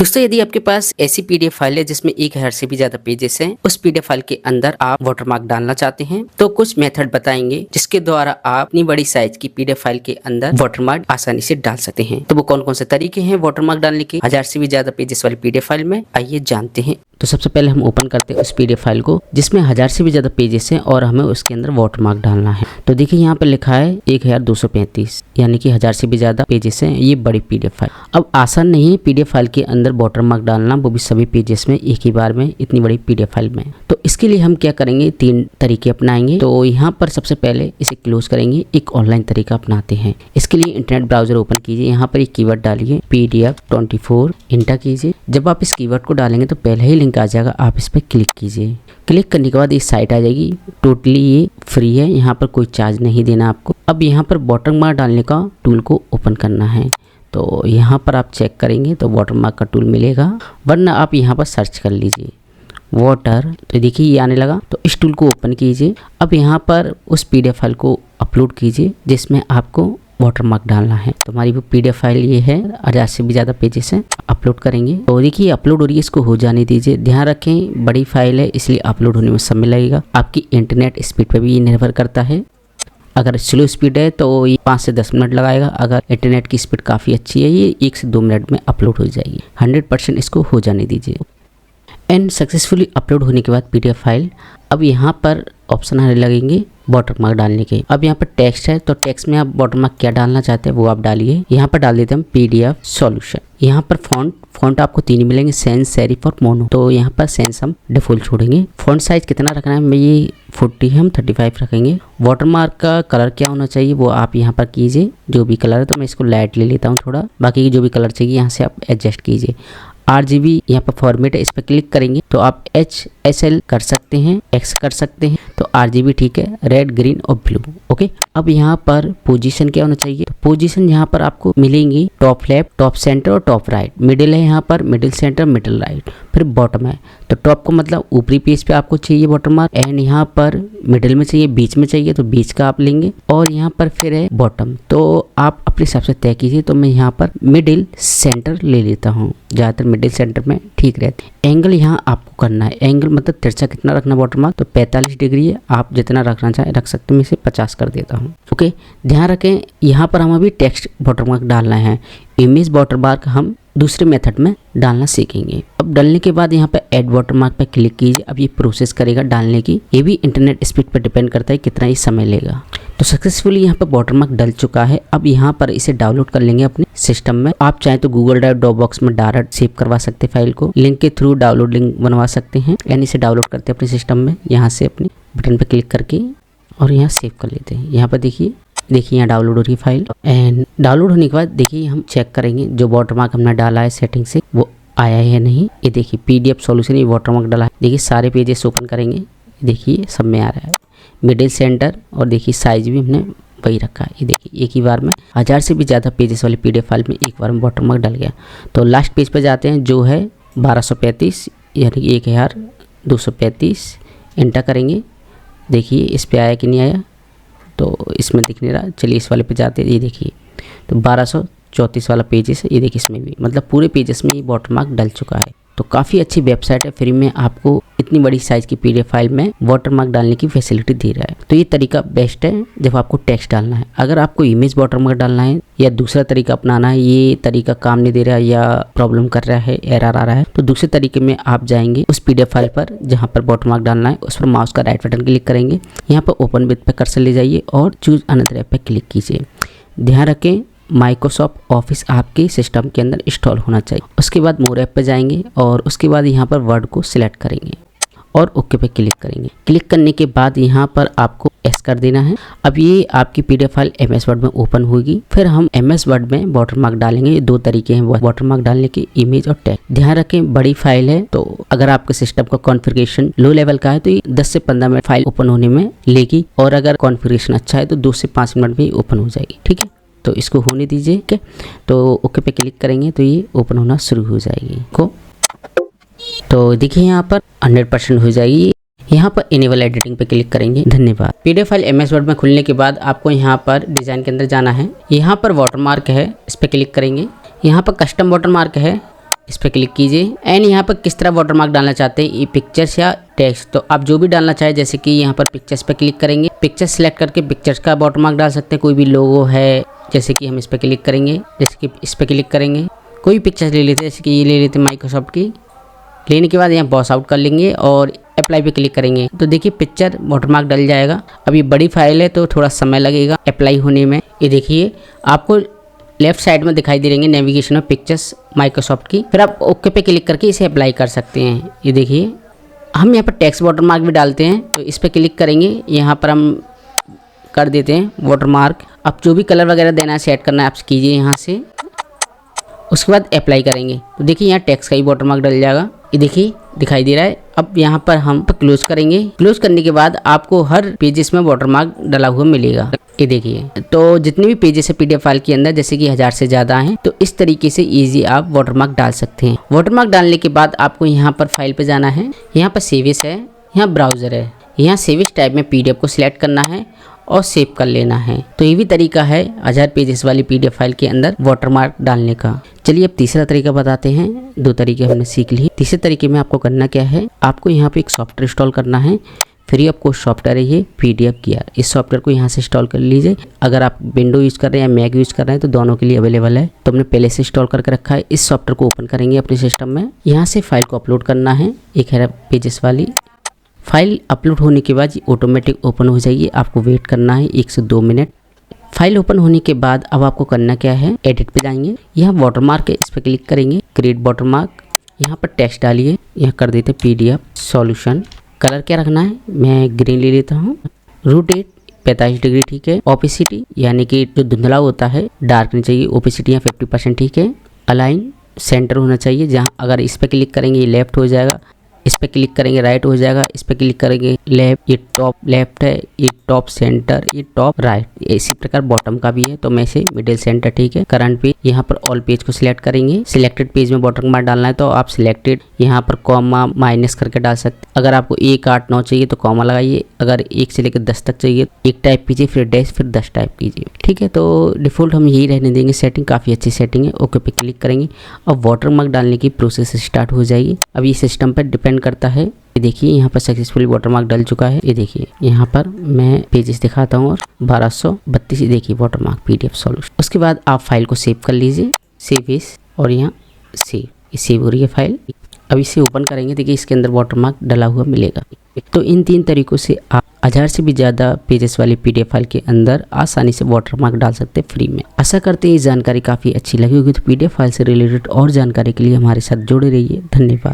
दोस्तों यदि आपके पास ऐसी पीडीएफ फाइल है जिसमें 1000 से भी ज्यादा पेजेस हैं, उस पीडीएफ फाइल के अंदर आप वाटरमार्क डालना चाहते हैं तो कुछ मेथड बताएंगे जिसके द्वारा आप अपनी बड़ी साइज की पीडीएफ फाइल के अंदर वाटरमार्क आसानी से डाल सकते हैं। तो वो कौन कौन से तरीके हैं वाटरमार्क डालने के 1000 से भी ज्यादा पेजेस वाली पीडीएफ फाइल में, आइए जानते हैं। तो सबसे पहले हम ओपन करते हैं उस पीडीएफ फाइल को जिसमें 1000 से भी ज्यादा पेजेस हैं और हमें उसके अंदर वाटरमार्क डालना है। तो देखिए यहाँ पर लिखा है 1235 यानी कि 1000 से भी ज्यादा पेजेस हैं ये बड़ी पीडीएफ फाइल। अब आसान नहीं है पीडीएफ फाइल के अंदर वाटरमार्क डालना, वो भी सभी पेजेस में एक ही बार में इतनी बड़ी पीडीएफ फाइल में। तो इसके लिए हम क्या करेंगे, 3 तरीके अपनाएंगे। तो यहाँ पर सबसे पहले इसे क्लोज करेंगे, एक ऑनलाइन तरीका अपनाते हैं। इसके लिए इंटरनेट ब्राउजर ओपन कीजिए, यहाँ पर एक कीवर्ड डालिए PDF24, इंटर कीजिए। जब आप इस कीवर्ड को डालेंगे तो पहले ही लिंक आ जाएगा, आप इस पर क्लिक कीजिए। क्लिक करने के बाद ये साइट आ जाएगी, टोटली ये फ्री है, यहाँ पर कोई चार्ज नहीं देना आपको। अब यहाँ पर वाटरमार्क डालने का टूल को ओपन करना है। तो यहाँ पर आप चेक करेंगे तो वाटरमार्क का टूल मिलेगा, वरना आप यहाँ पर सर्च कर लीजिए वाटर। तो देखिए ये आने लगा। तो इस टूल को ओपन कीजिए। अब यहाँ पर उस पीडीएफ फाइल को अपलोड कीजिए जिसमें आपको वाटरमार्क डालना है। तो हमारी वो पीडीएफ फाइल ये है, 1000 से भी ज़्यादा पेजेस हैं। अपलोड करेंगे तो देखिए अपलोड हो रही है, इसको हो जाने दीजिए। ध्यान रखें बड़ी फाइल है इसलिए अपलोड होने में समय लगेगा। आपकी इंटरनेट स्पीड पर भी ये निर्भर करता है। अगर स्लो स्पीड है तो ये 5 से 10 मिनट लगाएगा। अगर इंटरनेट की स्पीड काफ़ी अच्छी है ये 1 से 2 मिनट में अपलोड हो जाएगी। 100% इसको हो जाने दीजिए। एंड सक्सेसफुली अपलोड होने के बाद पीडीएफ फाइल, अब यहाँ पर ऑप्शन आने लगेंगे वाटरमार्क डालने के। अब यहाँ पर टेक्स्ट है तो टेक्स्ट में आप वाटरमार्क क्या डालना चाहते हैं वो आप डालिए। यहाँ पर डाल देते हैं हम PDF सॉल्यूशन। यहाँ पर फॉन्ट आपको 3 मिलेंगे, सैंस, सेरिफ और मोनो। तो यहाँ पर सैंस हम डिफॉल्ट छोड़ेंगे। फॉन्ट साइज कितना रखना है, मैं ये 40 है, हम 35 रखेंगे। वाटरमार्क का कलर क्या होना चाहिए वो आप यहाँ पर कीजिए, जो भी कलर है। तो मैं इसको लाइट ले लेता हूँ थोड़ा, बाकी जो भी कलर चाहिए यहाँ से आप एडजस्ट कीजिए। RGB यहाँ पर फॉर्मेट है, इस पर क्लिक करेंगे तो आप HSL कर सकते हैं, X कर सकते हैं। तो RGB ठीक है, रेड, ग्रीन और ब्लू। ओके। अब यहाँ पर पोजीशन क्या होना चाहिए, तो पोजीशन यहाँ पर आपको मिलेंगी टॉप लेफ्ट, टॉप सेंटर और टॉप राइट। मिडिल है यहाँ पर, मिडिल सेंटर, मिडिल राइट। फिर बॉटम है तो टॉप को मतलब ऊपरी पेज पे आपको चाहिए वाटरमार्क, एंड यहाँ पर मिडिल में चाहिए, बीच में चाहिए तो बीच का आप लेंगे, और यहाँ पर फिर है बॉटम। तो आप अपने हिसाब से तय कीजिए। तो मैं यहाँ पर मिडिल सेंटर ले लेता हूँ, ज़्यादातर मिडिल सेंटर में ठीक रहते हैं। एंगल यहाँ आपको करना है, एंगल मतलब तिरछा कितना रखना वाटरमार्क, तो 45 डिग्री है, आप जितना रखना चाहें रख सकते हैं। मैं इसे 50 कर देता हूँ। ओके। ध्यान रखें यहाँ पर हम अभी टेक्स्ट वाटरमार्क डालना है। इमेज वाटरमार्क हम दूसरे मेथड में डालना सीखेंगे। अब डालने के बाद यहाँ पे ऐड वाटरमार्क पे क्लिक कीजिए। अब ये प्रोसेस करेगा डालने की, ये भी इंटरनेट स्पीड पर डिपेंड करता है कितना ही समय लेगा। तो सक्सेसफुली यहाँ पे वाटरमार्क डल चुका है। अब यहाँ पर इसे डाउनलोड कर लेंगे अपने सिस्टम में। आप चाहे तो गूगल ड्राइव, ड्रॉपबॉक्स में डायरेक्ट सेव करवा सकते हैं फाइल को, लिंक के थ्रू डाउनलोड लिंक बनवा सकते हैं। यानी इसे डाउनलोड करते हैं अपने सिस्टम में, यहाँ से अपने बटन पर क्लिक करके और यहाँ सेव कर लेते हैं। यहाँ पर देखिए यहाँ डाउनलोड हो रही है फाइल। एंड डाउनलोड होने के बाद देखिए हम चेक करेंगे जो वाटरमार्क हमने डाला है सेटिंग से वो आया है या नहीं। ये देखिए PDF सॉल्यूशन ये वाटरमार्क डाला है। देखिए सारे पेजेस ओपन करेंगे, देखिए सब में आ रहा है मिडिल सेंटर, और देखिए साइज भी हमने वही रखा है। ये देखिए एक ही बार में 1000 से भी ज़्यादा पेजेस वाली PDF फाइल में एक बार में वाटरमार्क डल गया। तो लास्ट पेज पर जाते हैं जो है 1235 यानी कि 1235, इंटर करेंगे। देखिए इस पे आया कि नहीं आया, तो इसमें दिख नहीं रहा। चलिए इस वाले पे जाते हैं। ये देखिए तो 1234 वाला पेजेस है, ये देखिए इसमें भी मतलब पूरे पेजेस में ये वाटरमार्क डल चुका है। तो काफ़ी अच्छी वेबसाइट है, फ्री में आपको इतनी बड़ी साइज की PDF फाइल में वाटरमार्क डालने की फैसिलिटी दे रहा है। तो ये तरीका बेस्ट है जब आपको टेक्स्ट डालना है। अगर आपको इमेज वाटरमार्क डालना है या दूसरा तरीका अपनाना है, ये तरीका काम नहीं दे रहा या प्रॉब्लम कर रहा है, एरर आ रहा है, तो दूसरे तरीके में आप जाएंगे उस PDF फाइल पर जहाँ पर वाटरमार्क डालना है, उस पर माउस का राइट बटन क्लिक करेंगे, यहाँ पर ओपन विथ पे कर्सर ले जाइए और चूज अनदर ऐप पे क्लिक कीजिए। ध्यान रखें माइक्रोसॉफ्ट ऑफिस आपके सिस्टम के अंदर इंस्टॉल होना चाहिए। उसके बाद मोर ऐप पे जाएंगे और उसके बाद यहाँ पर वर्ड को सिलेक्ट करेंगे और ओके पे क्लिक करेंगे। क्लिक करने के बाद यहाँ पर आपको एस कर देना है। अब ये आपकी PDF फाइल MS वर्ड में ओपन होगी। फिर हम MS वर्ड में वाटरमार्क डालेंगे। ये 2 तरीके हैं वाटरमार्क डालने के, इमेज और टेक्स्ट। ध्यान रखें बड़ी फाइल है तो अगर आपके सिस्टम का कॉन्फ़िगरेशन लो लेवल का है तो ये 10 से 15 मिनट फाइल ओपन होने में लेगी, और अगर कॉन्फ़िगरेशन अच्छा है तो 2 से 5 मिनट में ओपन हो जाएगी। ठीक है, तो इसको होने दीजिए। ठीक है, तो ओके पे क्लिक करेंगे तो ये ओपन होना शुरू हो जाएगी। तो देखिए यहाँ पर 100% हो जाएगी। यहाँ पर इनेबल एडिटिंग पे क्लिक करेंगे। धन्यवाद। PDF फाइल MS वर्ड में खुलने के बाद आपको यहाँ पर डिज़ाइन के अंदर जाना है। यहाँ पर वाटरमार्क है, इस पर क्लिक करेंगे। यहाँ पर कस्टम वाटरमार्क है, इस पर क्लिक कीजिए एंड यहाँ पर किस तरह वाटरमार्क डालना चाहते हैं, ये पिक्चर्स या टेक्स्ट, तो आप जो भी डालना चाहे, जैसे कि यहाँ पर पिक्चर्स पे क्लिक करेंगे, पिक्चर सेलेक्ट करके पिक्चर्स का वाटरमार्क डाल सकते हैं। कोई भी लोगो है, जैसे कि हम इस पर क्लिक करेंगे, जैसे कि इस पर क्लिक करेंगे, कोई पिक्चर ले लेते हैं, जैसे कि ये ले लेते हैं माइक्रोसॉफ्ट की। लेने के बाद यहाँ बॉस आउट कर लेंगे और अप्लाई पे क्लिक करेंगे तो देखिए पिक्चर वाटरमार्क डल जाएगा। अब ये बड़ी फाइल है तो थोड़ा समय लगेगा अप्लाई होने में। ये देखिए आपको लेफ्ट साइड में दिखाई दे रहेंगे नेविगेशन में पिक्चर्स माइक्रोसॉफ्ट की, फिर आप ओके पे क्लिक करके इसे अप्लाई कर सकते हैं। ये देखिए हम यहाँ पर टेक्स्ट वाटरमार्क भी डालते हैं, तो इस पर क्लिक करेंगे, यहाँ पर हम कर देते हैं वाटरमार्क। आप जो भी कलर वगैरह देना है सेट करना है आप कीजिए यहाँ से, उसके बाद अप्लाई करेंगे तो देखिए यहाँ टेक्स्ट का ही वाटरमार्क डल जाएगा। ये देखिए दिखाई दे रहा है। अब यहाँ पर हम क्लोज करेंगे, क्लोज करने के बाद आपको हर पेजेस में वाटरमार्क डला हुआ मिलेगा। ये देखिए तो जितने भी पेजेस है पीडीएफ फाइल के अंदर, जैसे कि 1000 से ज़्यादा हैं, तो इस तरीके से इजी आप वाटरमार्क डाल सकते हैं। वाटरमार्क डालने के बाद आपको यहाँ पर फाइल पे जाना है, यहाँ पर सेव एज है, यहाँ ब्राउज़र है, यहाँ सेव एज टाइप में पीडीएफ को सिलेक्ट करना है और सेव कर लेना है। तो ये भी तरीका है 1000 पेजेस वाली पीडीएफ फाइल के अंदर वाटरमार्क डालने का। चलिए अब तीसरा तरीका बताते हैं। 2 तरीके हमने सीख लिए। तीसरे तरीके में आपको करना क्या है, आपको यहाँ पे एक सॉफ्टवेयर इंस्टॉल करना है। फ्री ऑफ कॉस्ट सॉफ्टवेयर है ये पीडीएफ गियर। इस सॉफ्टवेयर को यहाँ से इंस्टॉल कर लीजिए। अगर आप विंडो यूज़ कर रहे हैं या मैक यूज़ कर रहे हैं तो दोनों के लिए अवेलेबल है, तो हमने पहले से इंस्टॉल करके रखा है। इस सॉफ्टवेयर को ओपन करेंगे अपने सिस्टम में, यहाँ से फाइल को अपलोड करना है। एक है पेजेस वाली फाइल, अपलोड होने के बाद ये ऑटोमेटिक ओपन हो जाएगी। आपको वेट करना है 1 से 2 मिनट। फाइल ओपन होने के बाद अब आपको करना क्या है, एडिट पे जाएंगे, यहाँ वाटरमार्क है, इस पर क्लिक करेंगे, क्रिएट वाटरमार्क, यहाँ पर टेक्स्ट डालिए, यहाँ कर देते पीडीएफ सॉल्यूशन। कलर क्या रखना है, मैं ग्रीन ले लेता हूँ। रोटेट 45 डिग्री ठीक है। ओपेसिटी यानी कि जो धुंधला होता है डार्क नहीं चाहिए, ओपेसिटी यहाँ 50% ठीक है। अलाइन सेंटर होना चाहिए, जहाँ अगर इस पर क्लिक करेंगे ये लेफ्ट हो जाएगा, इस पर क्लिक करेंगे राइट हो जाएगा, इस पर क्लिक करेंगे लेफ्ट, ये टॉप लेफ्ट है, ये टॉप सेंटर, ये टॉप राइट। इसी प्रकार बॉटम का भी है, तो मैं इसे मिडिल सेंटर ठीक है। करंट पेज, यहाँ पर ऑल पेज को सिलेक्ट करेंगे। सिलेक्टेड पेज में वाटरमार्क डालना है तो आप सिलेक्टेड यहाँ पर कॉमा माइनस करके डाल सकते। अगर आपको 1, 8, 9 चाहिए तो कॉमा लगाइए, अगर 1 से लेकर 10 तक चाहिए 1 टाइप कीजिए, फिर डैश, फिर 10 टाइप कीजिए ठीक है। तो डिफ़ॉल्ट हम यही रहने देंगे सेटिंग, काफ़ी अच्छी सेटिंग है। ओके पे क्लिक करेंगे। अब वाटरमार्क डालने की प्रोसेस स्टार्ट हो जाएगी। अब ये सिस्टम पर डिपेंड करता है। ये देखिए यहाँ पर सक्सेसफुली वाटरमार्क डल चुका है। ये देखिए यहाँ पर मैं पेजेस दिखाता हूँ और 1232 देखिए वाटरमार्क पीडीएफ सॉल्यूशन। उसके बाद आप फाइल को सेव कर लीजिए, सेव एज, और यहाँ सेव, ये सेव हो रही है फाइल। अब इसे ओपन करेंगे, देखिए इसके अंदर वाटरमार्क डला हुआ मिलेगा। तो इन 3 तरीकों से आप 1000 से भी ज़्यादा पेजेस वाली पीडीएफ फाइल के अंदर आसानी से वाटरमार्क डाल सकते हैं फ्री में। आशा करते हैं ये जानकारी काफ़ी अच्छी लगी होगी। तो पीडीएफ फाइल से रिलेटेड और जानकारी के लिए हमारे साथ जुड़े रहिए। धन्यवाद।